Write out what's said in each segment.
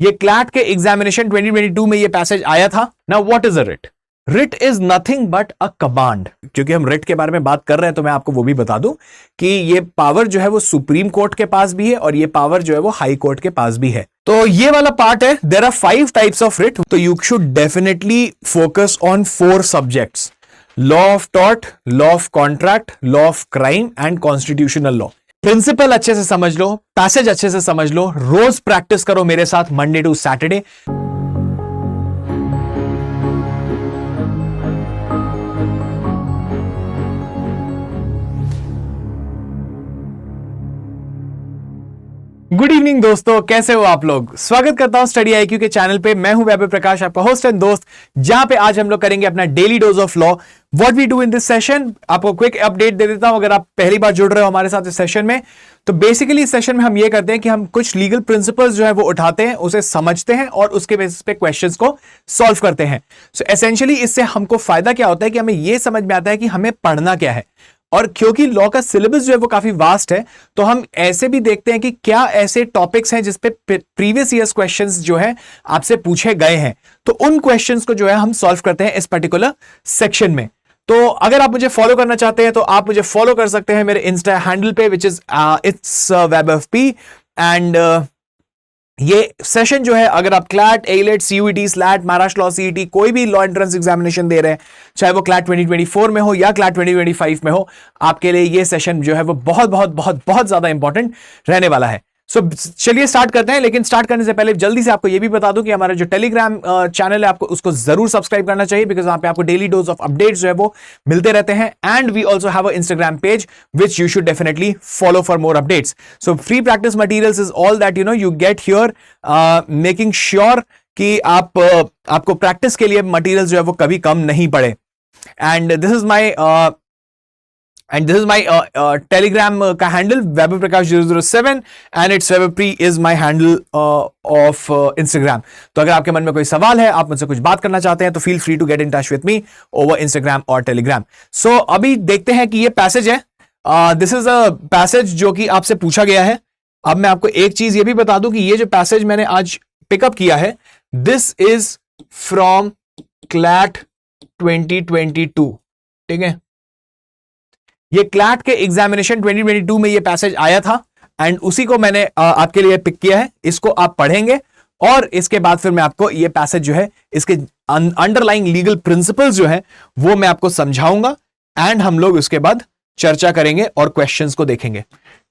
ये क्लैट के एग्जामिनेशन 2022 में ये पैसेज आया था। Now what is a writ? Writ is nothing but a command. क्योंकि हम रिट के बारे में बात कर रहे हैं तो मैं आपको वो भी बता दूं कि ये पावर जो है वो सुप्रीम कोर्ट के पास भी है और ये पावर जो है वो हाई कोर्ट के पास भी है। तो ये वाला पार्ट है, there are 5 types of writ. तो you should definitely focus on 4 subjects: law of tort, law of contract, law of crime and constitutional law. Principle अच्छे से समझ लो, पैसेज अच्छे से समझ लो, रोज प्रैक्टिस करो मेरे साथ Monday to Saturday. Good evening दोस्तों, कैसे हो आप लोग? स्वागत करता हूं स्टडी आईक्यू के चैनल पे। मैं हूं वैभव प्रकाश, आपका होस्ट एंड दोस्त, जहां पे आज हम लोग करेंगे अपना daily dose of law. What we do in this session, आपको क्विक अपडेट दे देता हूं अगर आप पहली बार जुड़ रहे हो हमारे साथ इस सेशन में। तो बेसिकली इस सेशन में हम ये करते हैं कि हम कुछ लीगल प्रिंसिपल्स जो है वो उठाते हैं, उसे समझते हैं और उसके बेसिस पे क्वेश्चंस को सॉल्व करते हैं। सो एसेंशियली इससे हमको फायदा क्या होता है कि हमें यह समझ में आता है कि हमें पढ़ना क्या है। और क्योंकि लॉ का सिलेबस जो है वो काफी वास्ट है, तो हम ऐसे भी देखते हैं कि क्या ऐसे टॉपिक्स हैं जिसपे प्रीवियस ईयर्स क्वेश्चंस जो है आपसे पूछे गए हैं, तो उन क्वेश्चंस को जो है हम सॉल्व करते हैं इस पर्टिकुलर सेक्शन में। तो अगर आप मुझे फॉलो करना चाहते हैं तो आप मुझे फॉलो कर सकते हैं मेरे इंस्टा हैंडल पे, which is it's webfp। And ये सेशन जो है, अगर आप CLAT, AILET, CUET, slate, Maharashtra law CET, कोई भी लॉ एंट्रेंस एग्जामिनेशन दे रहे हैं, चाहे वो क्लैट 2024 में हो या क्लैट 2025 में हो, आपके लिए ये सेशन जो है वो बहुत बहुत बहुत बहुत ज्यादा इंपॉर्टेंट रहने वाला है। सो चलिए स्टार्ट करते हैं। लेकिन स्टार्ट करने से पहले जल्दी से आपको ये भी बता दूं कि हमारा जो टेलीग्राम चैनल है, आपको उसको जरूर सब्सक्राइब करना चाहिए, बिकॉज वहां पे आपको डेली डोज ऑफ अपडेट्स जो है वो मिलते रहते हैं। And we also have a Instagram page which you should definitely follow for more updates. So free practice materials is all that you get here, making sure कि आपको practice के लिए मटीरियल जो है वो कभी कम नहीं पड़े। And this is my telegram का handle, Vaibhav Prakash 007, and it's Vaibhavpri is my handle of Instagram. तो अगर आपके मन में कोई सवाल है, आप मुझसे कुछ बात करना चाहते हैं, तो feel free to get in touch with me over Instagram और Telegram. So अभी देखते हैं कि ये पैसेज है, दिस इज अ पैसेज जो कि आपसे पूछा गया है। अब मैं आपको एक चीज ये भी बता दूं कि ये जो पैसेज मैंने आज पिकअप किया है, दिस इज फ्रॉम क्लैट 2022। ठीक है, ये क्लैट के एग्जामिनेशन 2022 में ये पैसेज आया था एंड उसी को मैंने आपके लिए पिक किया है। इसको आप पढ़ेंगे और इसके बाद फिर मैं आपको ये पैसेज जो है, इसके अंडरलाइंग लीगल प्रिंसिपल्स जो है वो मैं आपको समझाऊंगा एंड हम लोग उसके बाद चर्चा करेंगे और क्वेश्चंस को देखेंगे।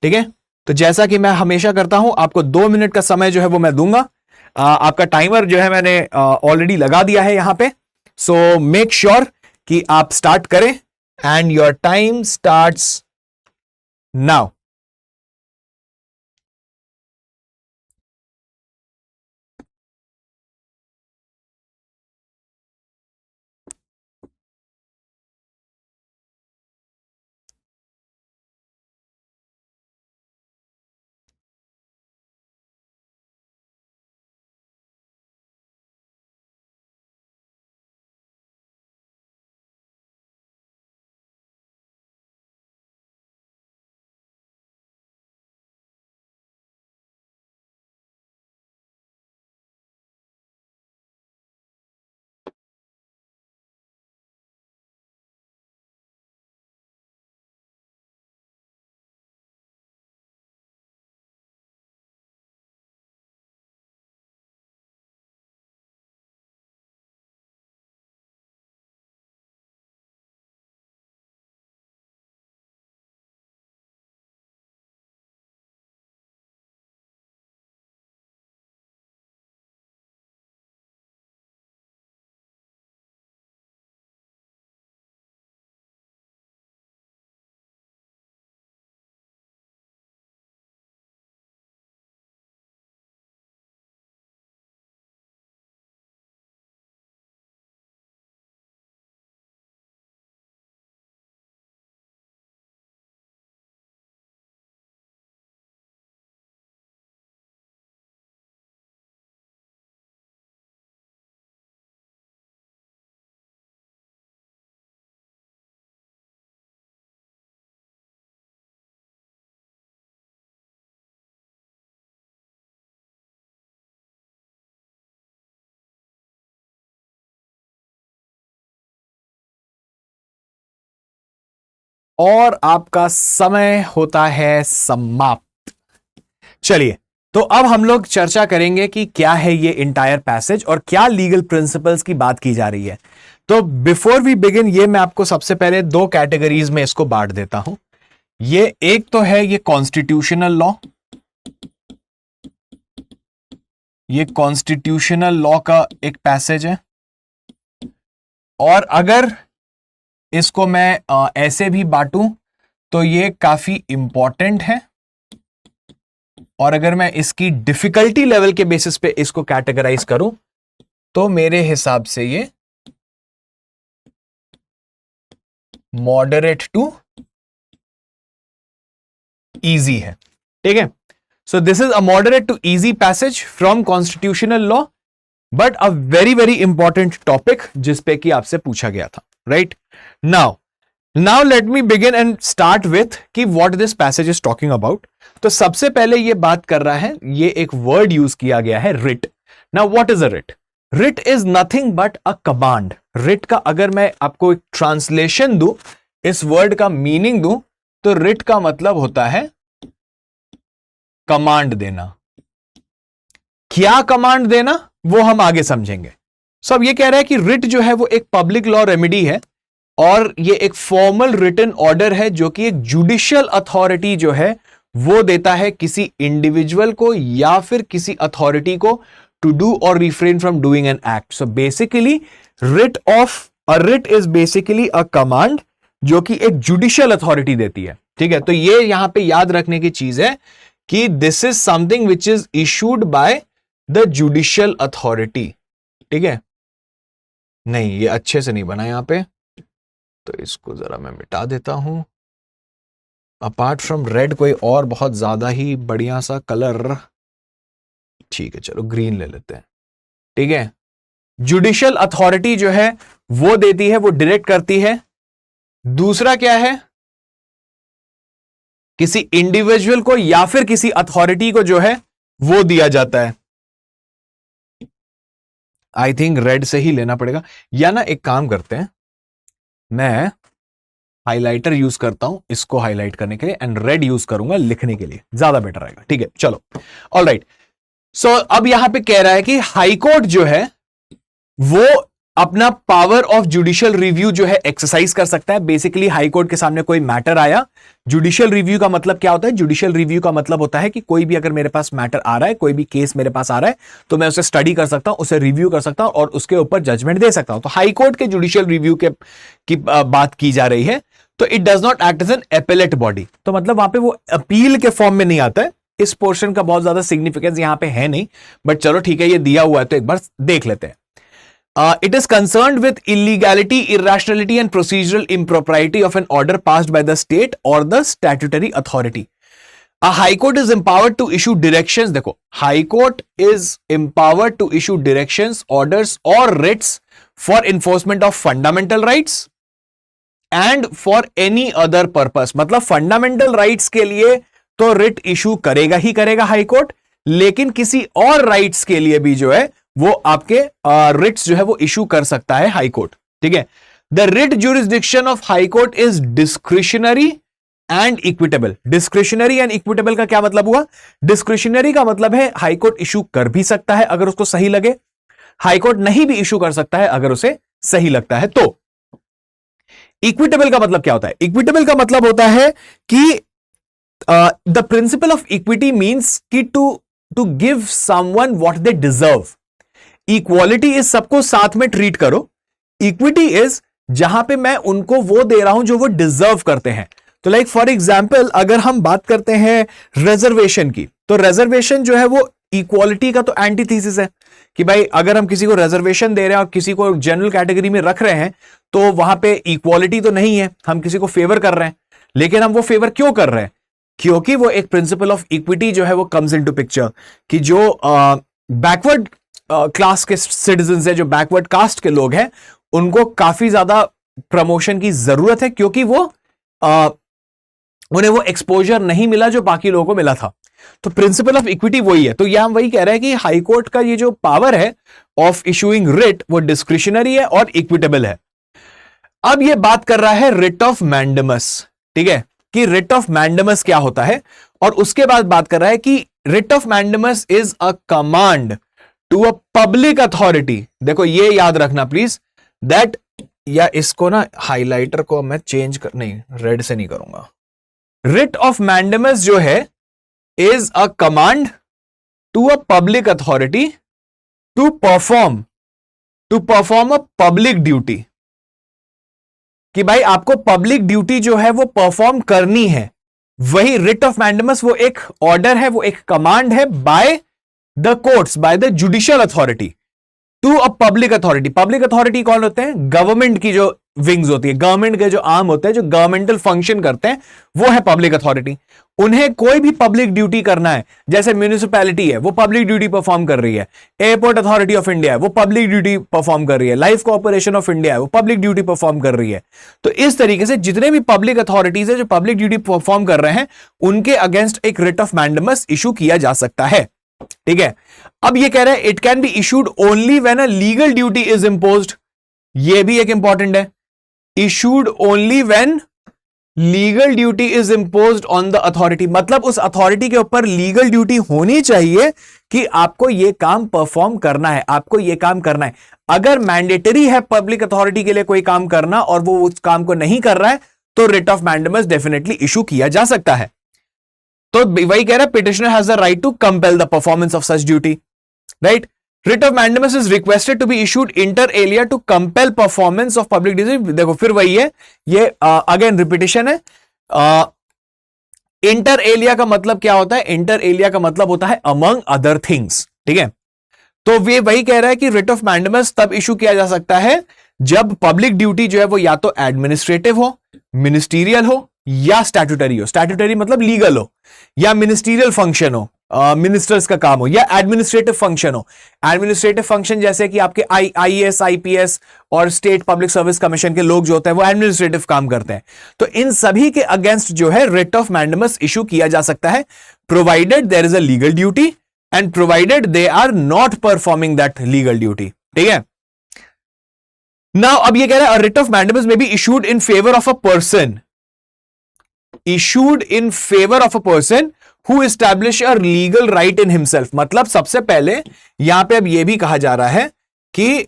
ठीक है, तो जैसा कि मैं हमेशा करता हूं, आपको 2 मिनट का समय जो है वो मैं दूंगा। आपका टाइमर जो है मैंने ऑलरेडी लगा दिया है यहां पे। सो मेक श्योर कि आप स्टार्ट करें and your time starts now. और आपका समय होता है समाप्त। चलिए, तो अब हम लोग चर्चा करेंगे कि क्या है ये इंटायर पैसेज और क्या लीगल प्रिंसिपल्स की बात की जा रही है। तो बिफोर वी बिगिन, ये मैं आपको सबसे पहले दो कैटेगरीज में इसको बांट देता हूं। ये एक तो है ये कॉन्स्टिट्यूशनल लॉ, ये कॉन्स्टिट्यूशनल लॉ का एक पैसेज है, और अगर इसको मैं ऐसे भी बांटूं तो ये काफी इंपॉर्टेंट है, और अगर मैं इसकी डिफिकल्टी लेवल के बेसिस पे इसको कैटेगराइज करूं तो मेरे हिसाब से ये मॉडरेट टू इजी है। ठीक है, so this is a moderate to easy passage from constitutional law, but a very very important topic जिसपे कि आपसे पूछा गया था। Right, now let me begin and start with कि what this passage is talking about. तो सबसे पहले ये बात कर रहा है, ये एक वर्ड यूज किया गया है, writ. Now what is a writ? Writ is nothing but a command. Writ का अगर मैं आपको एक ट्रांसलेशन दूं, इस वर्ड का मीनिंग दूं, तो रिट का मतलब होता है कमांड देना। क्या कमांड देना वो हम आगे समझेंगे। सो अब ये कह रहा है कि रिट जो है वो एक पब्लिक लॉ रेमेडी है, और ये एक फॉर्मल रिटन ऑर्डर है जो कि एक जुडिशियल अथॉरिटी जो है वो देता है किसी इंडिविजुअल को या फिर किसी अथॉरिटी को टू डू और refrain from doing an act. So basically writ is basically a command जो कि एक जुडिशियल अथॉरिटी देती है। ठीक है, तो ये यहां पे याद रखने की चीज है कि this is something which is issued by the judicial authority. ठीक है, नहीं ये अच्छे से नहीं बना यहां पे, तो इसको जरा मैं मिटा देता हूं। अपार्ट फ्रॉम रेड कोई और बहुत ज्यादा ही बढ़िया सा कलर, ठीक है चलो ग्रीन ले लेते हैं। ठीक है, जुडिशियल अथॉरिटी जो है वो देती है, वो डायरेक्ट करती है। दूसरा क्या है, किसी इंडिविजुअल को या फिर किसी अथॉरिटी को जो है वो दिया जाता है। आई थिंक रेड से ही लेना पड़ेगा, या ना एक काम करते हैं, मैं हाइलाइटर यूज करता हूं इसको हाईलाइट करने के लिए, एंड रेड यूज करूंगा लिखने के लिए, ज्यादा बेटर रहेगा। ठीक है, चलो ऑलराइट। सो अब यहां पे कह रहा है कि हाईकोर्ट जो है वो अपना पावर ऑफ जुडिशियल रिव्यू जो है एक्सरसाइज कर सकता है। बेसिकली हाईकोर्ट के सामने कोई मैटर आया, जुडिशियल रिव्यू का मतलब क्या होता है? जुडिशियल रिव्यू का मतलब होता है कि कोई भी अगर मेरे पास मैटर आ रहा है, कोई भी केस मेरे पास आ रहा है, तो मैं उसे स्टडी कर सकता हूं, उसे रिव्यू कर सकता हूं और उसके ऊपर जजमेंट दे सकता हूं। तो हाईकोर्ट के जुडिशियल रिव्यू की बात की जा रही है। तो it does not act as an appellate body, तो मतलब वहां पे वो अपील के फॉर्म में नहीं आता है। इस पोर्शन का बहुत ज्यादा सिग्निफिकेंस यहां पे है नहीं, बट चलो ठीक है, ये दिया हुआ है तो एक बार देख लेते हैं। It is concerned with illegality, irrationality and procedural impropriety of an order passed by the state or the statutory authority. A high court is empowered to issue directions. देखो, high court is empowered to issue directions, orders or writs for enforcement of fundamental rights and for any other purpose. मतलब fundamental rights के लिए तो writ issue करेगा ही करेगा high court, लेकिन किसी और rights के लिए भी जो है वो आपके रिट्स जो है वो इशू कर सकता है हाई कोर्ट। ठीक है, the writ jurisdiction of high court is discretionary and equitable. Discretionary and equitable का क्या मतलब हुआ? डिस्क्रिशनरी का मतलब है हाई कोर्ट इशू कर भी सकता है अगर उसको सही लगे, हाई कोर्ट नहीं भी इशू कर सकता है अगर उसे सही लगता है। तो इक्विटेबल का मतलब क्या होता है? इक्विटेबल का मतलब होता है कि the principle of equity means कि to give someone what they deserve. Equality is सबको साथ में ट्रीट करो, इक्विटी इज जहां पे मैं उनको वो दे रहा हूं जो वो डिजर्व करते हैं। तो लाइक फॉर एग्जांपल अगर हम बात करते हैं रिजर्वेशन की, तो रिजर्वेशन जो है वो इक्वालिटी का तो एंटीथीसिस है कि भाई अगर हम किसी को रिजर्वेशन दे रहे हैं और किसी को जनरल कैटेगरी में रख रहे हैं तो वहां पे इक्वालिटी तो नहीं है, हम किसी को फेवर कर रहे हैं। लेकिन हम वो फेवर क्यों कर रहे हैं? क्योंकि वो एक प्रिंसिपल ऑफ इक्विटी जो है वो कम्स इनटू पिक्चर कि जो बैकवर्ड क्लास के सिटीजन है, जो बैकवर्ड कास्ट के लोग हैं, उनको काफी ज्यादा प्रमोशन की जरूरत है क्योंकि वो उन्हें वो एक्सपोजर नहीं मिला जो बाकी लोगों को मिला था। तो प्रिंसिपल ऑफ इक्विटी वही है। तो यहां वही कह रहा है कि हाई कोर्ट का ये जो पावर है ऑफ इशूइंग रिट वो डिस्क्रिशनरी है और इक्विटेबल है। अब ये बात कर रहा है रिट ऑफ मैंडेमस। ठीक है, कि रिट ऑफ मैंडेमस क्या होता है, और उसके बाद बात कर रहा है कि writ of mandamus is a command to a public authority. देखो ये याद रखना प्लीज, दैट, या इसको ना हाइलाइटर को मैं चेंज कर, नहीं रेड से नहीं करूंगा। रिट ऑफ मैंडेमस जो है is a command to a public authority to perform a public duty, कि भाई आपको पब्लिक ड्यूटी जो है वो परफॉर्म करनी है। वही रिट ऑफ मैंडेमस, वो एक ऑर्डर है, वो एक कमांड है by the courts, by the judicial authority to a public authority. Public authority कौन होते हैं? गवर्नमेंट की जो विंग्स होती है, गवर्नमेंट के जो आर्म होते हैं, जो गवर्नमेंटल फंक्शन करते हैं, वो है पब्लिक अथॉरिटी। उन्हें कोई भी पब्लिक ड्यूटी करना है, जैसे म्यूनिसिपैलिटी है वो पब्लिक ड्यूटी परफॉर्म कर रही है, एयरपोर्ट अथॉरिटी ऑफ इंडिया है वो पब्लिक ड्यूटी परफॉर्म कर रही है, लाइफ कॉर्पोरेशन ऑफ इंडिया है वो पब्लिक ड्यूटी परफॉर्म कर रही है। तो इस तरीके से जितने भी पब्लिक अथॉरिटीज है जो पब्लिक ड्यूटी परफॉर्म कर रहे हैं, उनके अगेंस्ट एक रिट ऑफ मैंडेमस इशू किया जा सकता है। ठीक है, अब ये कह रहा है it can be issued only when a legal duty is imposed. ये भी एक इंपॉर्टेंट है, issued only when legal duty is imposed on the authority, मतलब उस अथॉरिटी के ऊपर लीगल ड्यूटी होनी चाहिए कि आपको यह काम परफॉर्म करना है, आपको यह काम करना है। अगर मैंडेटरी है पब्लिक अथॉरिटी के लिए कोई काम करना और वो उस काम को नहीं कर रहा है, तो writ of mandamus definitely issue किया जा सकता है। तो वही कह रहा है petitioner has the right to compel the performance of such duty, right. Writ of mandamus is requested to be issued inter alia to compel performance of public duty. देखो फिर वही है, ये अगेन रिपीटिशन है। इंटर एलिया का मतलब क्या होता है? इंटर एलिया का मतलब होता है अमंग अदर थिंग्स, ठीक है। तो वे वही कह रहा है कि रिट ऑफ मैंडेमस तब इशू किया जा सकता है जब पब्लिक ड्यूटी जो है वो या तो एडमिनिस्ट्रेटिव हो, मिनिस्टीरियल हो, या स्टैट्यूटरी हो। स्टैट्यूटरी मतलब लीगल हो, या मिनिस्टीरियल फंक्शन हो, मिनिस्टर्स का काम हो, या एडमिनिस्ट्रेटिव फंक्शन हो। एडमिनिस्ट्रेटिव फंक्शन जैसे कि आपके आईएएस, आईपीएस और स्टेट पब्लिक सर्विस कमीशन के लोग जो होते हैं वो एडमिनिस्ट्रेटिव काम करते हैं। तो इन सभी के अगेंस्ट जो है रिट ऑफ मैंडेमस इशू किया जा सकता है, provided there is a legal duty and provided they are not performing that legal duty, ठीक है। नाउ अब ये कह रहा है रिट ऑफ मैंडेमस में be issued in favour of a person, issued in favor of a person who establish a legal right in himself। मतलब सबसे पहले यहां पे अब यह भी कहा जा रहा है कि,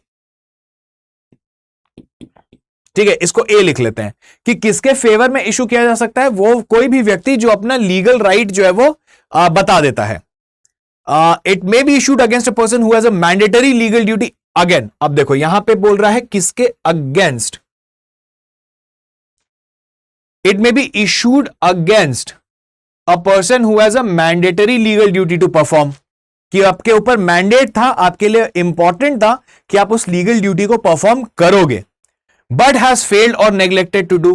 ठीक है, इसको ए लिख लेते हैं कि किसके फेवर में इशू किया जा सकता है? वो कोई भी व्यक्ति जो अपना लीगल राइट जो है वो बता देता है। It may be issued against a person who has a mandatory legal duty. Again अब देखो यहां पे बोल रहा है किसके against, it may be issued against a person who has a mandatory legal duty to perform, कि आपके ऊपर मैंडेट था, आपके लिए इंपॉर्टेंट था कि आप उस लीगल ड्यूटी को परफॉर्म करोगे, but has failed or neglected to do,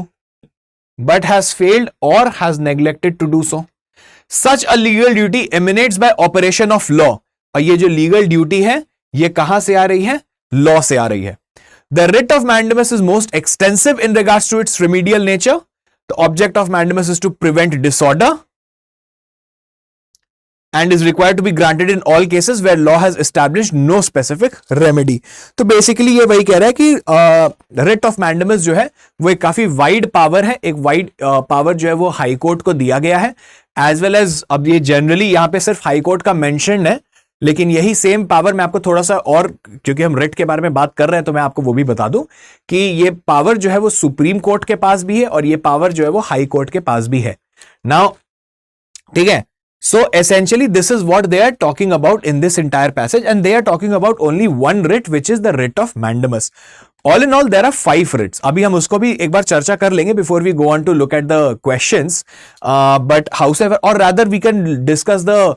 but has failed or has neglected to do so. Such a legal duty emanates by operation of law. और ये जो लीगल ड्यूटी है ये कहां से आ रही है? लॉ से आ रही है। The writ of mandamus is most extensive in regards to its remedial nature. The object of mandamus is to prevent disorder and is required to be granted in all cases where law has established no specific remedy। तो basically ये वही कह रहा है कि writ of mandamus जो है वो एक काफी वाइड पावर है, एक वाइड पावर जो है वो हाई कोर्ट को दिया गया है, एज वेल एज, अब ये जनरली यहां पे सिर्फ हाई कोर्ट का मेंशन है, लेकिन यही सेम पावर मैं आपको थोड़ा सा और, क्योंकि हम रिट के बारे में बात कर रहे हैं तो मैं आपको वो भी बता दूं कि ये पावर जो है वो सुप्रीम कोर्ट के पास भी है और ये पावर जो है वो हाई कोर्ट के पास भी है। नाउ ठीक है, so essentially this is what they are talking about in this entire passage and they are talking about only one writ which is the writ of mandamus. All in all there are 5 writs. अभी हम उसको भी एक बार चर्चा कर लेंगे before we go on to look at the questions, but however, or rather we can discuss the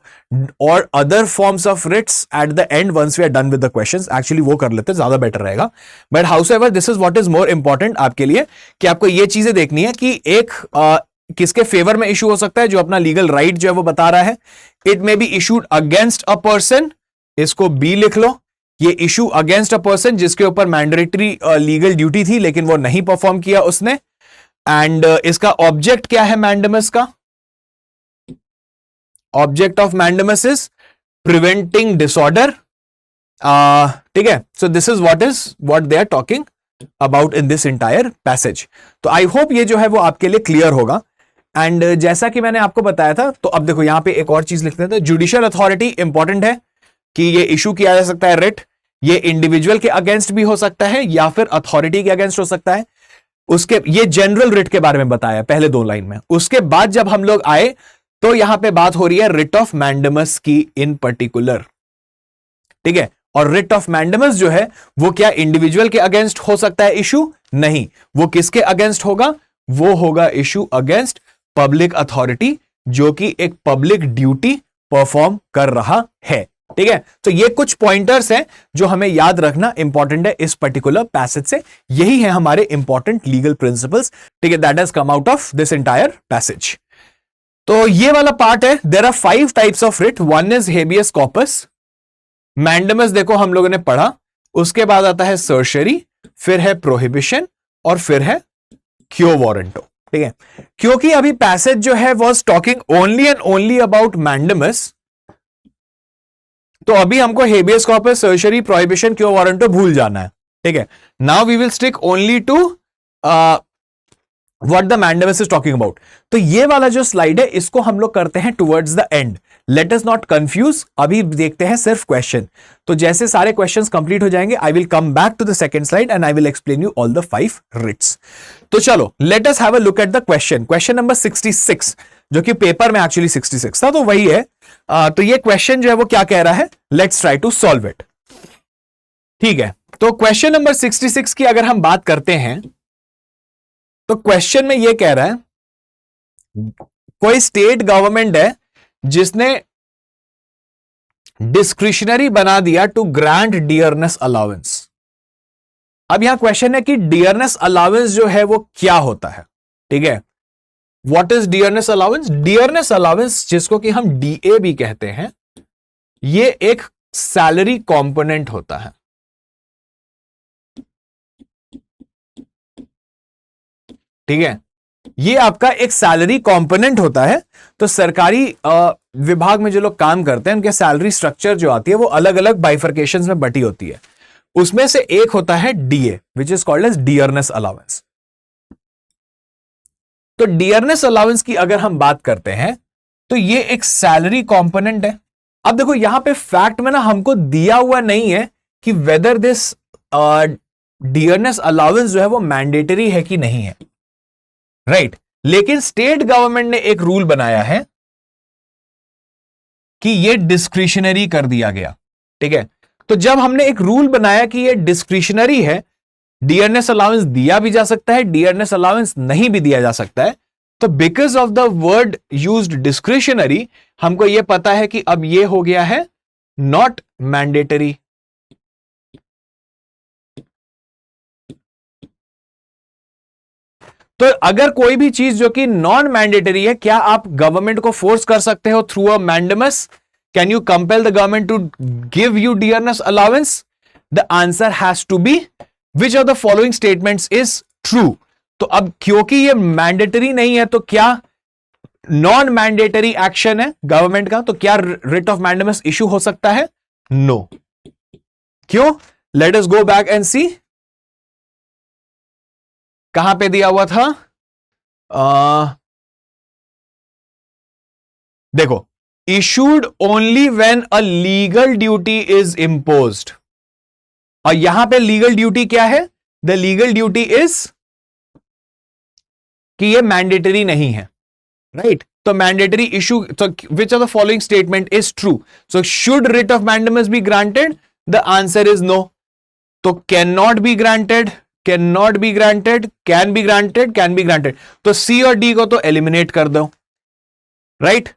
or other forms of writs at the end once we are done with the questions. Actually वो कर लेते हैं, ज्यादा better रहेगा। But however this is what is more important आपके लिए कि आपको ये चीजें देखनी है कि एक किसके फेवर में इशू हो सकता है, जो अपना लीगल राइट जो है वो बता रहा है। It may be issued against a person, इसको बी लिख लो। ये इशू अगेंस्ट अ पर्सन जिसके ऊपर मैंडेटरी लीगल ड्यूटी थी लेकिन वो नहीं परफॉर्म किया उसने। एंड इसका ऑब्जेक्ट क्या है मैंडेमस का? Object of mandamus is preventing disorder, ठीक है। So this is what they are talking about in this entire passage. तो आई होप ये जो है वो आपके लिए क्लियर होगा। एंड जैसा कि मैंने आपको बताया था, तो अब देखो यहां पे एक और चीज लिखते हैं, जुडिशियल अथॉरिटी इंपॉर्टेंट है कि ये इशू किया जा सकता है रिट, ये इंडिविजुअल के अगेंस्ट भी हो सकता है या फिर अथॉरिटी के अगेंस्ट हो सकता है। उसके ये जनरल रिट के बारे में बताया पहले 2 लाइन में। उसके बाद जब हम लोग आए तो यहां पे बात हो रही है रिट ऑफ मैंडेमस की इन पर्टिकुलर, ठीक है। और रिट ऑफ मैंडेमस जो है वो क्या इंडिविजुअल के अगेंस्ट हो सकता है इशू? नहीं, वो किसके अगेंस्ट होगा? वो होगा इशू अगेंस्ट पब्लिक अथॉरिटी, जो कि एक पब्लिक ड्यूटी परफॉर्म कर रहा है, ठीक है। तो ये कुछ पॉइंटर्स हैं जो हमें याद रखना इंपॉर्टेंट है इस पर्टिकुलर पैसेज से। यही है हमारे इंपॉर्टेंट लीगल प्रिंसिपल्स, ठीक है, that has come out of this entire passage. तो ये वाला पार्ट है, there are 5 types of writ. One is habeas corpus, mandamus देखो हम लोगों ने पढ़ा, उसके बाद आता है सर्शरी, फिर है प्रोहिबिशन और फिर है क्यो वारंटो, ठीक है। क्योंकि अभी पैसेज जो है was talking only and only about mandamus, तो अभी हमको habeas corpus, certiorari, prohibition, quo warranto भूल जाना है, ठीक है। Now we will stick only to what the mandamus is talking about. तो ये वाला जो स्लाइड है इसको हम लोग करते हैं towards the end, let us not confuse. अभी देखते हैं सिर्फ क्वेश्चन, तो जैसे सारे क्वेश्चंस कंप्लीट हो जाएंगे I will come back to the second slide and I will explain you all the 5 writs. तो चलो let us have a look at the question, question number 66, जो कि पेपर में एक्चुअली 66 था, तो वही है। तो ये क्वेश्चन जो है वो क्या कह रहा है, let's try to solve it, ठीक है। तो क्वेश्चन नंबर 66 की अगर हम बात करते हैं तो क्वेश्चन में ये कह रहा है कोई स्टेट गवर्नमेंट है जिसने डिस्क्रिशनरी बना दिया टू ग्रांट डियरनेस अलाउंस। अब यहां क्वेश्चन है कि डियरनेस अलाउंस जो है वो क्या होता है, ठीक है। What is dearness allowance? Dearness allowance, जिसको कि हम डीए भी कहते हैं, ये एक सैलरी कंपोनेंट होता है, ठीक है। ये आपका एक सैलरी कंपोनेंट होता है। तो सरकारी विभाग में जो लोग काम करते हैं उनके सैलरी स्ट्रक्चर जो आती है वो अलग अलग बाइफर्केशंस में बटी होती है। उसमें से एक होता है DA, which is called as dearness allowance. तो डियरनेस अलाउंस की अगर हम बात करते हैं तो ये एक सैलरी कंपोनेंट है। अब देखो यहां पे फैक्ट में ना हमको दिया हुआ नहीं है कि वेदर दिस डियरनेस अलाउंस जो है वो मैंडेटरी है कि नहीं है, राइट। लेकिन स्टेट गवर्नमेंट ने एक रूल बनाया है कि ये डिस्क्रिशनरी कर दिया गया, ठीक है। तो जब हमने एक रूल बनाया कि ये डिस्क्रिशनरी है, डियरनेस अलाउंस दिया भी जा सकता है, डियरनेस अलाउंस नहीं भी दिया जा सकता है, तो because of the word used discretionary हमको यह पता है कि अब ये हो गया है नॉट मैंडेटरी। तो अगर कोई भी चीज जो कि नॉन मैंडेटरी है, क्या आप गवर्नमेंट को फोर्स कर सकते हो through a mandamus? Can you compel the government to give you dearness allowance? The answer has to be which of the following statements is true. तो अब क्योंकि ये मैंडेटरी नहीं है तो क्या नॉन मैंडेटरी एक्शन है गवर्नमेंट का, तो क्या रिट ऑफ मैंडेमस इशू हो सकता है? नो। क्यों? Let us go back and see कहां पे दिया हुआ था। देखो, issued only when a legal duty is imposed, और यहां पे लीगल ड्यूटी क्या है? द लीगल ड्यूटी इज कि ये मैंडेटरी नहीं है, राइट। तो मैंडेटरी इशू, तो which of the following statement is true? So should writ of mandamus be granted? The answer is no. तो can not be granted, can not be granted, can be granted, can be granted. तो C और D को तो eliminate कर दो, right.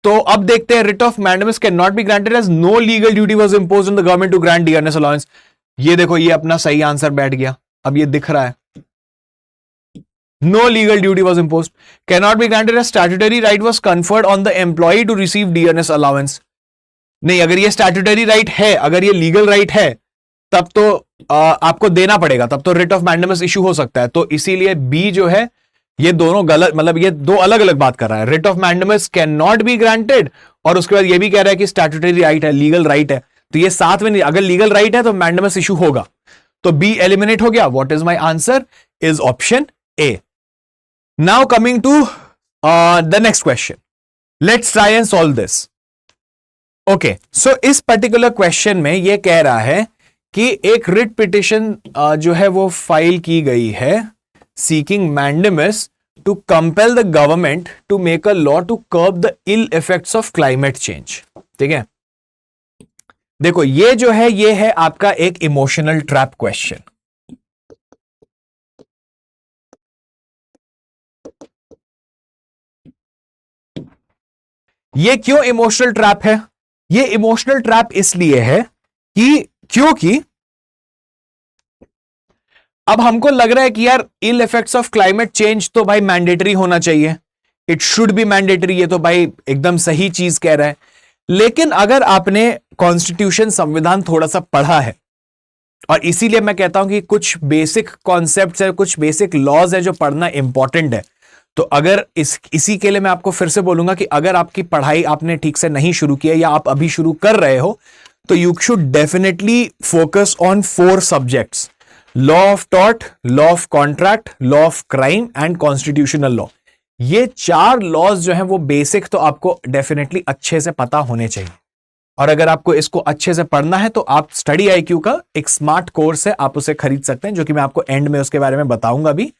तो अब देखते हैं, writ of mandamus can not be granted as no legal duty was imposed on the government to grant dearness allowance. ये देखो, ये अपना सही आंसर बैठ गया, अब ये दिख रहा है, no legal duty was imposed. Can not be granted as statutory right was conferred on the employee to receive dearness allowance. नहीं, अगर ये स्टैट्यूटरी राइट है, अगर ये लीगल राइट है, तब तो आपको देना पड़ेगा, तब तो रिट ऑफ मैंडेमस इशू हो सकता है। तो इसीलिए बी जो है ये दोनों गलत, मतलब ये दो अलग अलग बात कर रहा है। Writ of mandamus can not be granted और उसके बाद ये भी कह रहा है कि स्टैट्यूटरी राइट है, लीगल राइट है। तो ये साथ में नहीं, अगर लीगल राइट है तो मैंडेमस इशू होगा, तो बी एलिमिनेट हो गया। What is my answer? Is option A. Now coming to the next question, let's try and solve this. Okay, so इस पर्टिकुलर क्वेश्चन में यह कह रहा है कि एक रिट पिटिशन जो है वो फाइल की गई है seeking mandamus to compel the government to make a law to curb the ill effects of climate change. ठीक है, देखो ये जो है ये है आपका एक इमोशनल ट्रैप क्वेश्चन। ये क्यों इमोशनल ट्रैप है? ये इमोशनल ट्रैप इसलिए है कि क्योंकि अब हमको लग रहा है कि यार ill effects of climate change तो भाई मैंडेटरी होना चाहिए, इट शुड बी मैंडेटरी, ये तो भाई एकदम सही चीज कह रहा है। लेकिन अगर आपने कॉन्स्टिट्यूशन संविधान थोड़ा सा पढ़ा है, और इसीलिए मैं कहता हूं कि कुछ बेसिक कॉन्सेप्ट्स है, कुछ बेसिक लॉज है जो पढ़ना इंपॉर्टेंट है, तो अगर इसी के लिए मैं आपको फिर से बोलूंगा कि अगर आपकी पढ़ाई आपने ठीक से नहीं शुरू की है या आप अभी शुरू कर रहे हो, तो you should definitely focus on 4 subjects: law of tort, law of contract, law of crime and constitutional law. ये 4 लॉज जो है वो बेसिक तो आपको डेफिनेटली अच्छे से पता होने चाहिए। और अगर आपको इसको अच्छे से पढ़ना है तो आप स्टडी आईक्यू का एक स्मार्ट कोर्स है, आप उसे खरीद सकते हैं, जो कि मैं आपको एंड में उसके बारे में बताऊंगा भी।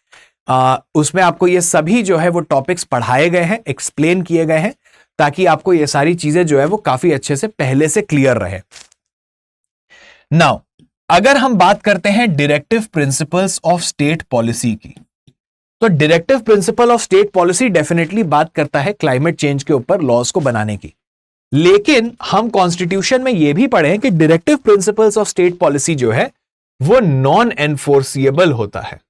उसमें आपको ये सभी जो है वो टॉपिक्स पढ़ाए गए हैं, एक्सप्लेन किए गए हैं, ताकि आपको ये सारी चीजें जो है वो काफी अच्छे से पहले से क्लियर रहे। नाउ अगर हम बात करते हैं directive principles of state policy की, तो directive principle of state policy definitely बात करता है क्लाइमेट चेंज के ऊपर लॉज को बनाने की। लेकिन हम कॉन्स्टिट्यूशन में यह भी पढ़े कि directive principles of state policy जो है वो नॉन एनफोर्सिएबल होता है।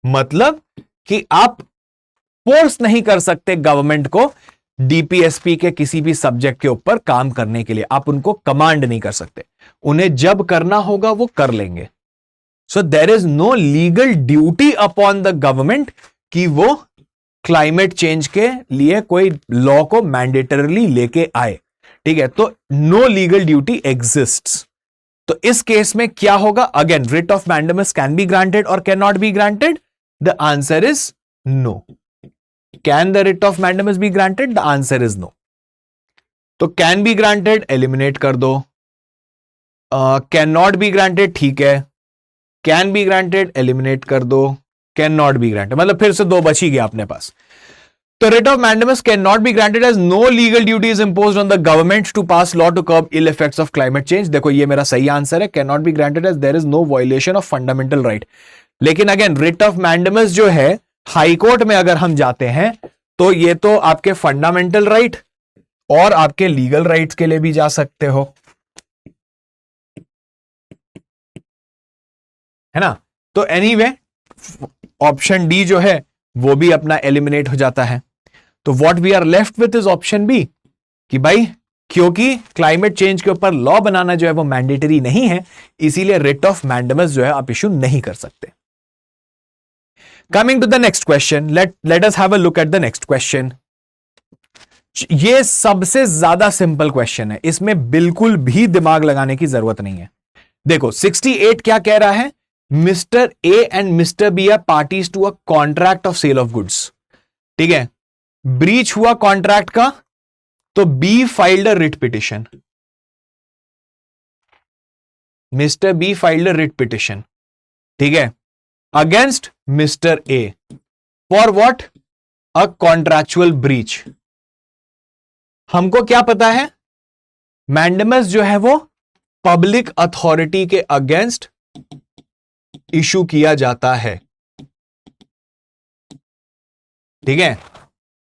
मतलब कि आप फोर्स नहीं कर सकते गवर्नमेंट को डीपीएसपी के किसी भी सब्जेक्ट के ऊपर काम करने के लिए, आप उनको कमांड नहीं कर सकते, उन्हें जब करना होगा वो कर लेंगे। So there is no legal duty upon the government कि वो क्लाइमेट चेंज के लिए कोई लॉ को मैंडेटरली लेके आए। ठीक है, तो नो लीगल ड्यूटी एग्जिस्ट्स। तो इस केस में क्या होगा? Again writ of mandamus can be granted or can not be granted. The answer is no. Can the writ of mandamus be granted? The answer is no. तो can be granted eliminate कर दो, can not be granted ठीक है, can be granted eliminate कर दो, can not be granted, मतलब फिर से 2 बच ही गया अपने पास। तो writ of mandamus cannot be granted as no legal duty is imposed on the government to pass law to curb ill effects of climate change। देखो ये मेरा सही आंसर है, cannot be granted as there is no violation of fundamental right। लेकिन again writ of mandamus जो है high court में अगर हम जाते हैं तो ये तो आपके फंडामेंटल राइट और आपके लीगल राइट्स के लिए भी जा सकते हो, है ना। तो एनीवे ऑप्शन डी जो है वो भी अपना एलिमिनेट हो जाता है। तो what we are left with is option B, कि भाई क्योंकि क्लाइमेट चेंज के ऊपर लॉ बनाना जो है वो मैंडेटरी नहीं है, इसीलिए रिट ऑफ मैंडेमस जो है आप इशू नहीं कर सकते। Coming to the next question, let us have a look at the next question. ये सबसे ज्यादा सिंपल क्वेश्चन है, इसमें बिल्कुल भी दिमाग लगाने की जरूरत नहीं है। देखो 68 क्या कह रहा है? Mister A and mister B are parties to a contract of sale of goods. ठीक है, ब्रीच हुआ कॉन्ट्रैक्ट का, तो B filed a writ petition. Mister B filed a writ petition, ठीक है, against mister A for what? A contractual breach. हमको क्या पता है? मैंडेमस जो है वो पब्लिक अथॉरिटी के अगेंस्ट इशू किया जाता है। ठीक है,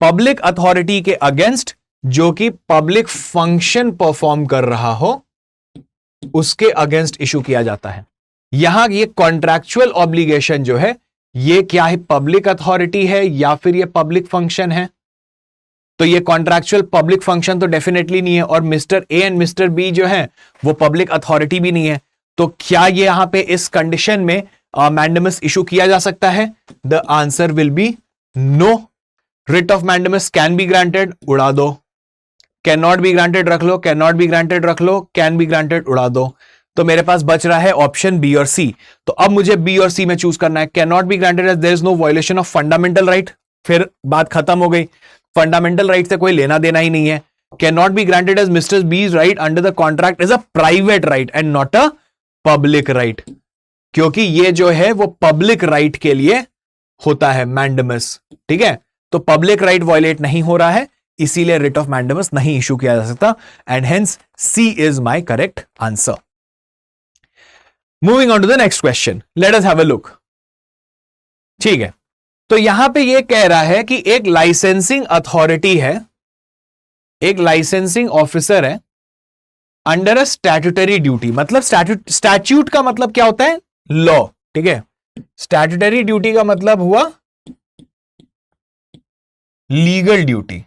पब्लिक अथॉरिटी के अगेंस्ट जो कि पब्लिक फंक्शन परफॉर्म कर रहा हो उसके अगेंस्ट इशू किया जाता है। यहां ये कॉन्ट्रैक्चुअल ऑब्लिगेशन जो है ये क्या है? पब्लिक अथॉरिटी है या फिर ये पब्लिक फंक्शन है? तो ये कॉन्ट्रैक्चुअल पब्लिक फंक्शन तो डेफिनेटली नहीं है, और mister A and mister B जो है वो पब्लिक अथॉरिटी भी नहीं है। तो क्या ये यहां पे इस कंडीशन में मैंडेमस इशू किया जा सकता है? The answer will be no. Writ of mandamus can be granted, उड़ा दो, कैन नॉट बी ग्रांटेड रख लो, कैन नॉट बी ग्रांटेड रख लो, कैन बी ग्रांटेड उड़ा दो। तो मेरे पास बच रहा है ऑप्शन बी और सी। तो अब मुझे बी और सी में चूज करना है। Can not be granted as there is no violation of fundamental right, फिर बात खत्म हो गई, फंडामेंटल राइट से कोई लेना देना ही नहीं है। Can not be granted as mister B's right under the contract is a private right and not a public right, क्योंकि ये जो है वो पब्लिक राइट के लिए होता है मैंडेमस, ठीक है। तो पब्लिक राइट वायलेट नहीं हो रहा है, इसीलिए रिट ऑफ मैंडेमस नहीं इशू किया जा सकता, and hence C is my correct answer. Moving on to the next question, let us have a look. ठीक है, तो यहां पे ये कह रहा है कि एक लाइसेंसिंग अथॉरिटी है, एक लाइसेंसिंग ऑफिसर है अंडर अ स्टैट्यूटरी ड्यूटी। मतलब स्टैट्यूट का मतलब क्या होता है? लॉ, ठीक है। स्टैट्यूटरी ड्यूटी का मतलब हुआ लीगल ड्यूटी।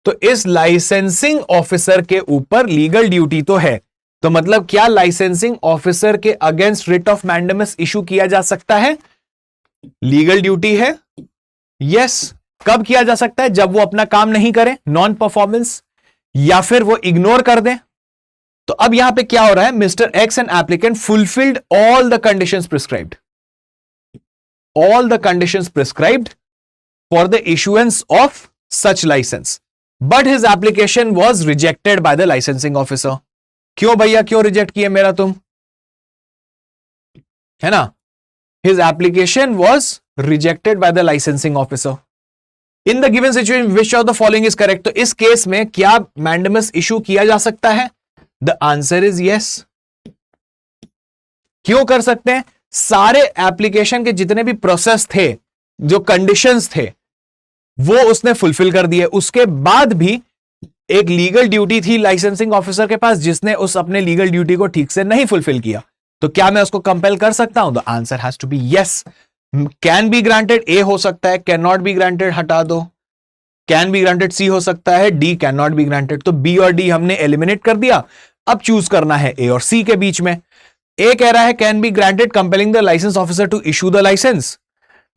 तो इस लाइसेंसिंग ऑफिसर के ऊपर लीगल ड्यूटी तो है, तो मतलब क्या लाइसेंसिंग ऑफिसर के against writ of mandamus issue किया जा सकता है? लीगल ड्यूटी है, यस। कब किया जा सकता है? जब वो अपना काम नहीं करे, नॉन परफॉर्मेंस, या फिर वो इग्नोर कर दे। तो अब यहां पे क्या हो रहा है? Mister x and applicant fulfilled all the conditions prescribed, all the conditions prescribed for the issuance of such license, but his application was rejected by the licensing officer. क्यों भैया, क्यों रिजेक्ट किए मेरा तुम, है ना? His application was rejected by the licensing officer. In the given situation, which of the following is correct? तो इस केस में क्या मैंडेमस इशू किया जा सकता है? The answer is yes. क्यों कर सकते हैं? सारे एप्लीकेशन के जितने भी प्रोसेस थे, जो कंडीशंस थे, वो उसने फुलफिल कर दिए। उसके बाद भी एक लीगल ड्यूटी थी लाइसेंसिंग ऑफिसर के पास, जिसने उस अपने लीगल ड्यूटी को ठीक से नहीं फुलफिल किया। तो क्या मैं उसको कंपेल कर सकता हूं? The answer has to be yes. Can be granted A हो सकता है, कैन नॉट बी ग्रांटेड हटा दो, कैन बी ग्रांटेड सी हो सकता है, D can not be granted. तो बी और डी हमने एलिमिनेट कर दिया। अब चूज करना है ए और सी के बीच में। ए कह रहा है can be granted compelling the licence officer to issue the licence,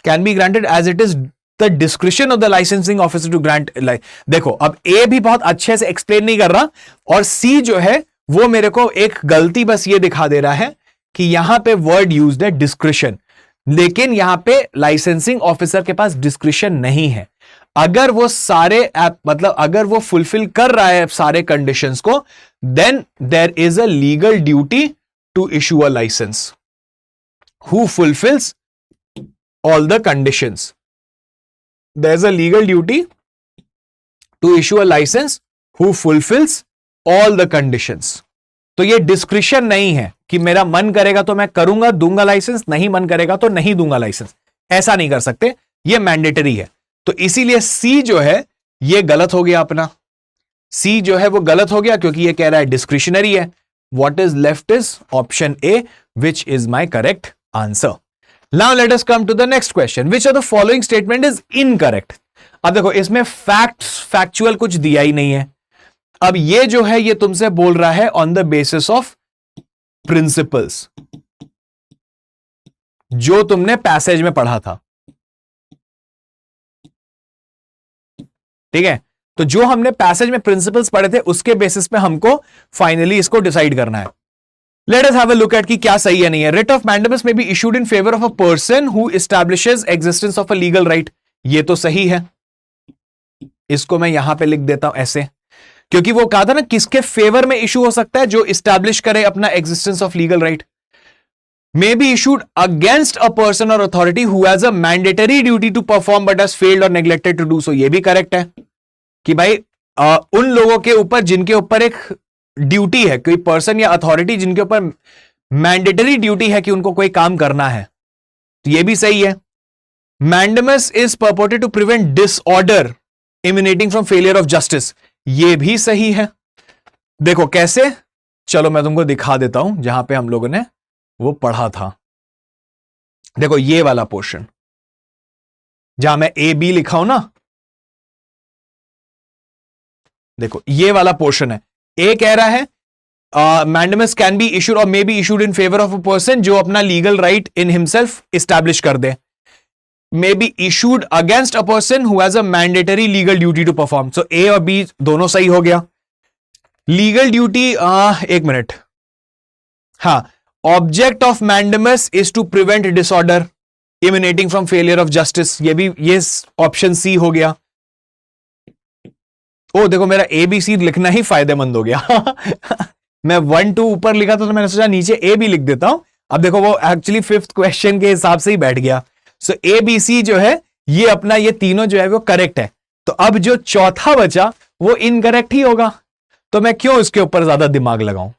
can be granted as it is the discretion of the licensing officer to grant. देखो, अब ए भी बहुत अच्छे से एक्सप्लेन नहीं कर रहा, और सी जो है वो मेरे को एक गलती बस ये दिखा दे रहा है कि यहां पे वर्ड यूज्ड है डिस्क्रिप्शन, लेकिन यहां पे लाइसेंसिंग ऑफिसर के पास डिस्क्रिप्शन नहीं है। अगर वो सारे मतलब अगर वो फुलफिल कर रहा है सारे कंडीशंस को, then there is a legal duty to issue a license. Who fulfills all the conditions? There's a legal duty to issue a license who fulfills all the conditions. तो ये डिस्क्रिप्शन नहीं है कि मेरा मन करेगा तो मैं करूंगा, दूंगा लाइसेंस, नहीं मन करेगा तो नहीं दूंगा लाइसेंस। ऐसा नहीं कर सकते, ये मैंडेटरी है। तो इसीलिए सी जो है ये गलत हो गया अपना। सी जो है वो गलत हो गया क्योंकि ये कह रहा है डिस्क्रिशनरी है। What is left is option A, which is my correct answer. Now let us come to the next question. Which of the following statement is incorrect? अब देखो, इसमें फैक्चुअल कुछ दिया ही नहीं है। अब ये जो है ये तुमसे बोल रहा है on the basis of principles, जो तुमने पैसेज में पढ़ा था, ठीक है। तो जो हमने पैसेज में प्रिंसिपल्स पढ़े थे उसके बेसिस पे हमको फाइनली इसको डिसाइड करना है। Late us have a look eight कि क्या सही है नहीं है। रिट ऑफ मैंडेमस में be issued in favour of a person who establishes existence of a legal right. ये तो सही है, इसको मैं यहां पे लिख देता हूं ऐसे, क्योंकि वो कहा था ना किसके फेवर में इशू हो सकता है, जो एस्टैब्लिश करे अपना existence of legal right. May be issued against a person or authority who has a mandatory duty to perform but has failed or neglected to do so. ये भी करेक्ट है कि भाई उन लोगों के ऊपर जिनके ऊपर एक ड्यूटी है, कोई पर्सन या अथॉरिटी जिनके ऊपर मैंडेटरी ड्यूटी है कि उनको कोई काम करना है, तो यह भी सही है। Mandamus is purported to prevent disorder emanating from failure of justice. यह भी सही है। देखो कैसे, चलो मैं तुमको दिखा देता हूं जहां पे हम लोगों ने वो पढ़ा था। देखो ये वाला पोर्शन जहां मैं ए बी लिखा हूं ना, देखो ये वाला पोर्शन है। ए कह रहा है mandamus can be issued or may be issued in favour of a person जो अपना legal right in himself establish कर दे। May be issued against a person who has a mandatory legal duty to perform. So A और B दोनों सही हो गया। Legal duty, एक मिनट, हाँ, object of mandamus is to prevent disorder emanating from failure of justice, ये option C हो गया। ओ देखो, मेरा ABC लिखना ही फायदेमंद हो गया मैं 1 2 ऊपर लिखा था तो मैंने सोचा नीचे ए भी लिख देता हूं। अब देखो वो एक्चुअली 5th क्वेश्चन के हिसाब से ही बैठ गया। सो ABC जो है ये अपना, ये तीनों जो है वो करेक्ट है। तो अब जो चौथा बचा वो इनकरेक्ट ही होगा, तो मैं क्यों इसके ऊपर ज्यादा दिमाग लगाऊं।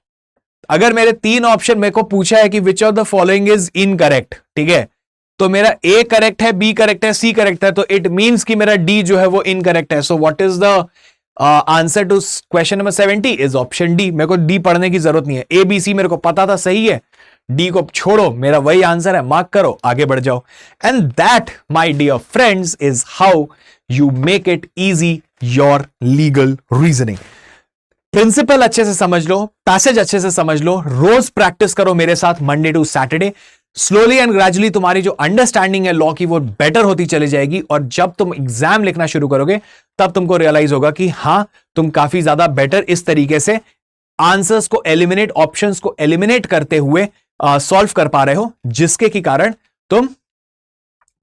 अगर मेरे 3 ऑप्शन मेरे को पूछा है कि विच of the following is incorrect, ठीक है, तो मेरा A करेक्ट है, B करेक्ट है, C करेक्ट है, तो इट मींस कि मेरा D जो है वो इनकरेक्ट है। So what is the answer to question number 70 is option D. मेरे को डी पढ़ने की जरूरत नहीं है, ABC मेरे को पता था सही है, डी को छोड़ो, मेरा वही आंसर है, मार्क करो, आगे बढ़ जाओ। And that my dear friends is how you make it easy your legal reasoning. Principle अच्छे से समझ लो, पैसेज अच्छे से समझ लो, रोज प्रैक्टिस करो मेरे साथ Monday to Saturday. Slowly and gradually तुम्हारी जो अंडरस्टैंडिंग है लॉ की वो बेटर होती चली जाएगी, और जब तुम एग्जाम लिखना शुरू करोगे तब तुमको रियलाइज होगा कि हां, तुम काफी ज्यादा बेटर इस तरीके से आंसर्स को एलिमिनेट, ऑप्शंस को एलिमिनेट करते हुए सॉल्व कर पा रहे हो, जिसके की कारण तुम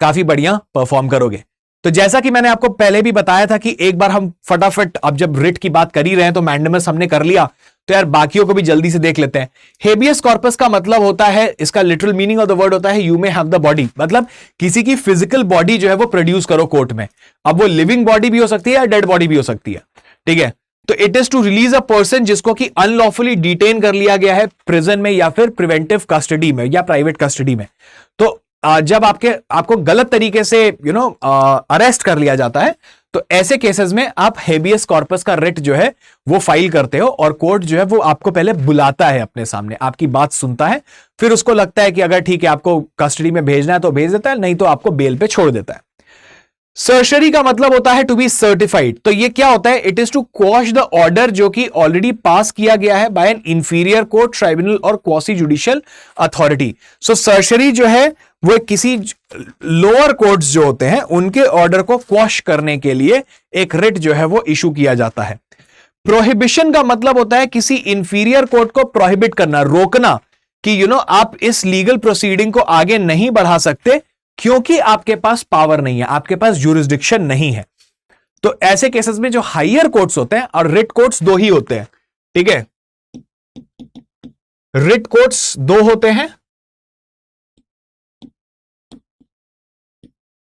काफी बढ़िया परफॉर्म करोगे। तो जैसा कि मैंने आपको पहले भी बताया था कि एक बार हम फटाफट, अब जब रिट की बात कर ही रहे हैं तो मैंडेमस हमने कर लिया, तो यार बाकियों को भी जल्दी से देख लेते हैं। हेबियस कॉर्पस का मतलब होता है, इसका literal meaning of the word होता है you may have the body, मतलब किसी की फिजिकल बॉडी जो है वो प्रोड्यूस करो कोर्ट में। अब वो लिविंग बॉडी भी हो सकती है या डेड बॉडी भी हो सकती है, ठीक है। तो it is to release a person जिसको कि अनलॉफुली डिटेन कर लिया गया है प्रिजन में या फिर प्रिवेंटिव कस्टडी में या प्राइवेट कस्टडी में। तो जब आपको गलत तरीके से अरेस्ट कर लिया जाता है, तो ऐसे केसेस में आप हेबियस कॉर्पस का रिट जो है वो फाइल करते हो, और कोर्ट जो है वो आपको पहले बुलाता है अपने सामने, आपकी बात सुनता है, फिर उसको लगता है कि अगर ठीक है आपको कस्टडी में भेजना है तो भेज देता है, नहीं तो आपको बेल पे छोड़ देता है। सर्शरी का मतलब होता है टू बी सर्टिफाइड। तो ये क्या होता है, it is to quash the order जो कि ऑलरेडी पास किया गया है by an inferior court, tribunal और quasi judicial authority. So certiorari जो है वो किसी लोअर कोर्ट्स जो होते हैं उनके ऑर्डर को क्वॉश करने के लिए एक रिट जो है वो इशू किया जाता है। प्रोहिबिशन का मतलब होता है किसी इंफीरियर कोर्ट को प्रोहिबिट करना, रोकना, कि आप इस लीगल प्रोसीडिंग को आगे नहीं बढ़ा सकते क्योंकि आपके पास पावर नहीं है, आपके पास ज्यूरिसडिक्शन नहीं है। तो ऐसे केसेस में जो हायर कोर्ट्स होते हैं, और रिट कोर्ट्स 2 ही होते हैं, ठीक है, रिट कोर्ट्स 2 होते हैं,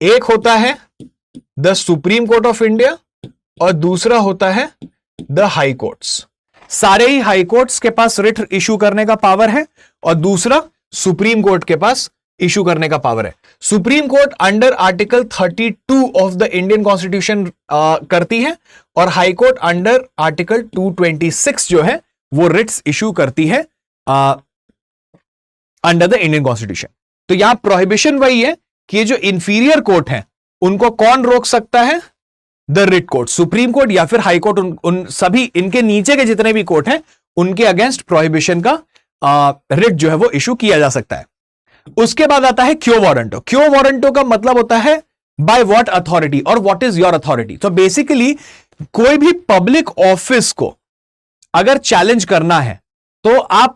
एक होता है the supreme court of India और दूसरा होता है द हाई कोर्ट्स। सारे ही हाई कोर्ट्स के पास रिट इशू करने का पावर है, और दूसरा सुप्रीम कोर्ट के पास इशू करने का पावर है। Supreme court under article 32 of the Indian constitution करती है, और हाई कोर्ट अंडर आर्टिकल 226 जो है वो रिट्स इशू करती है अंडर द इंडियन कॉन्स्टिट्यूशन। तो यहां प्रोहिबिशन वही है कि ये जो इंफीरियर कोर्ट है उनको कौन रोक सकता है, the writ court, supreme court या फिर हाई कोर्ट, उन सभी इनके नीचे के जितने भी कोर्ट हैं उनके अगेंस्ट प्रोहिबिशन का रिट जो है वो इशू किया जा सकता है। उसके बाद आता है क्यो वारंटो। क्यो वारंटो का मतलब होता है बाय व्हाट अथॉरिटी और व्हाट इज योर अथॉरिटी। तो बेसिकली कोई भी पब्लिक ऑफिस को अगर चैलेंज करना है तो आप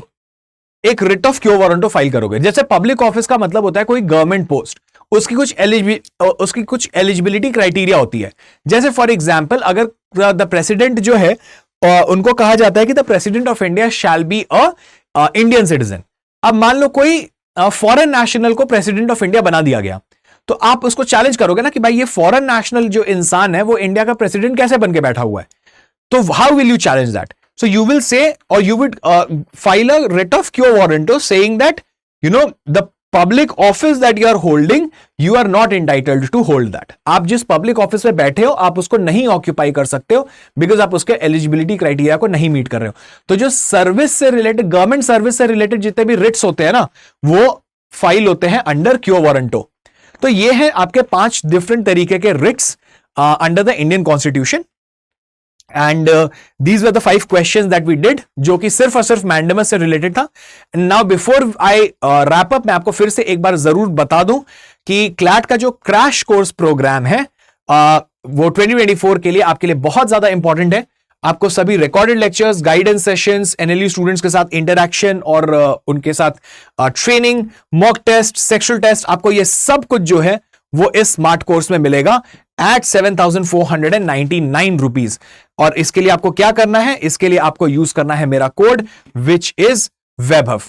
एक रिट ऑफ क्यो वारंटो फाइल करोगे। जैसे पब्लिक ऑफिस का मतलब होता है कोई गवर्नमेंट पोस्ट, उसकी कुछ एलिजिबिलिटी क्राइटेरिया होती है। जैसे फॉर एग्जांपल अगर द प्रेसिडेंट जो है उनको कहा जाता है कि the president of India shall be a Indian citizen. अब मान लो कोई फॉरेन नेशनल को प्रेसिडेंट ऑफ इंडिया बना दिया गया, तो आप उसको चैलेंज करोगे ना कि भाई ये फॉरेन नेशनल जो इंसान है वो इंडिया का प्रेसिडेंट कैसे बन के बैठा हुआ है। तो how will you challenge that? So you will say, or you would file a writ of quo warranto saying that, the public office that you are holding, you are not entitled to hold that. आप जिस public office में बैठे हो आप उसको नहीं occupy कर सकते हो बिकॉज आप उसके एलिजिबिलिटी क्राइटेरिया को नहीं मीट कर रहे हो। तो जो सर्विस से रिलेटेड, गवर्नमेंट सर्विस से रिलेटेड जितने भी रिट्स होते हैं ना, वो फाइल होते हैं अंडर क्यो वारंटो। तो ये है आपके 5 डिफरेंट तरीके के writs under the Indian constitution. And these were the 5 questions that we did, जो कि सिर्फ और सिर्फ मैंडेमस से रिलेटेड था। Now before I wrap up, मैं आपको फिर से एक बार जरूर बता दूं कि क्लैट का जो क्रैश कोर्स प्रोग्राम है वो 2024 के लिए आपके लिए बहुत ज्यादा इंपॉर्टेंट है। आपको सभी recorded lectures, guidance sessions, NLU students के साथ इंटरैक्शन और उनके साथ training, mock test, sectional test, आपको ये सब कुछ जो है वो इस स्मार्ट कोर्स में मिलेगा एट 7,499 रुपीज। और इसके लिए आपको क्या करना है, इसके लिए आपको यूज करना है मेरा कोड विच इज वैभव।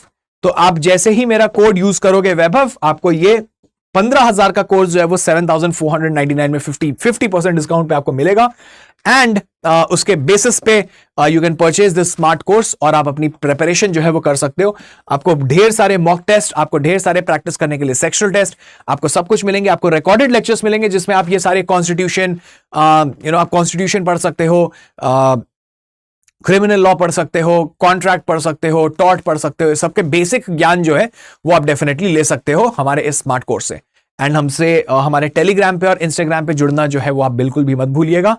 तो आप जैसे ही मेरा कोड यूज करोगे वैभव, आपको ये 15,000 का कोर्स जो है वो 7,499 में 50% डिस्काउंट पे आपको मिलेगा। एंड उसके बेसिस पे you can purchase this smart course और आप अपनी प्रिपरेशन जो है वो कर सकते हो। आपको ढेर सारे मॉक टेस्ट, आपको ढेर सारे प्रैक्टिस करने के लिए सेक्शुअल टेस्ट, आपको सब कुछ मिलेंगे। आपको रिकॉर्डेड लेक्चर्स मिलेंगे जिसमें आप ये सारे कॉन्स्टिट्यूशन आप कॉन्स्टिट्यूशन पढ़ सकते हो, क्रिमिनल लॉ पढ़ सकते हो, कॉन्ट्रैक्ट पढ़ सकते हो, टॉर्ट पढ़ सकते हो। सबके बेसिक ज्ञान जो है वो आप डेफिनेटली ले सकते हो हमारे इस स्मार्ट कोर्स से। एंड हमसे हमारे टेलीग्राम पे और इंस्टाग्राम पे जुड़ना जो है वो आप बिल्कुल भी मत भूलिएगा।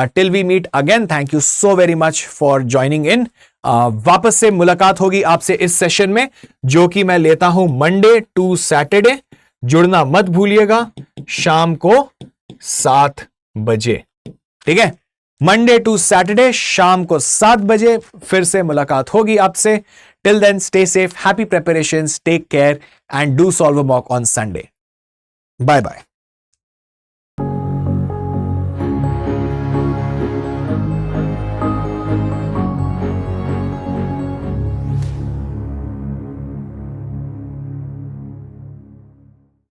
Till we meet again, thank you so very much for joining in. वापस से मुलाकात होगी आपसे इस सेशन में जो कि मैं लेता हूं मंडे टू सैटरडे। जुड़ना मत भूलिएगा शाम को 7 बजे, ठीक है? मंडे टू सैटरडे शाम को 7 बजे फिर से मुलाकात होगी आपसे। Till then stay safe, happy preparations, take care and do solve a mock on Sunday. Bye bye.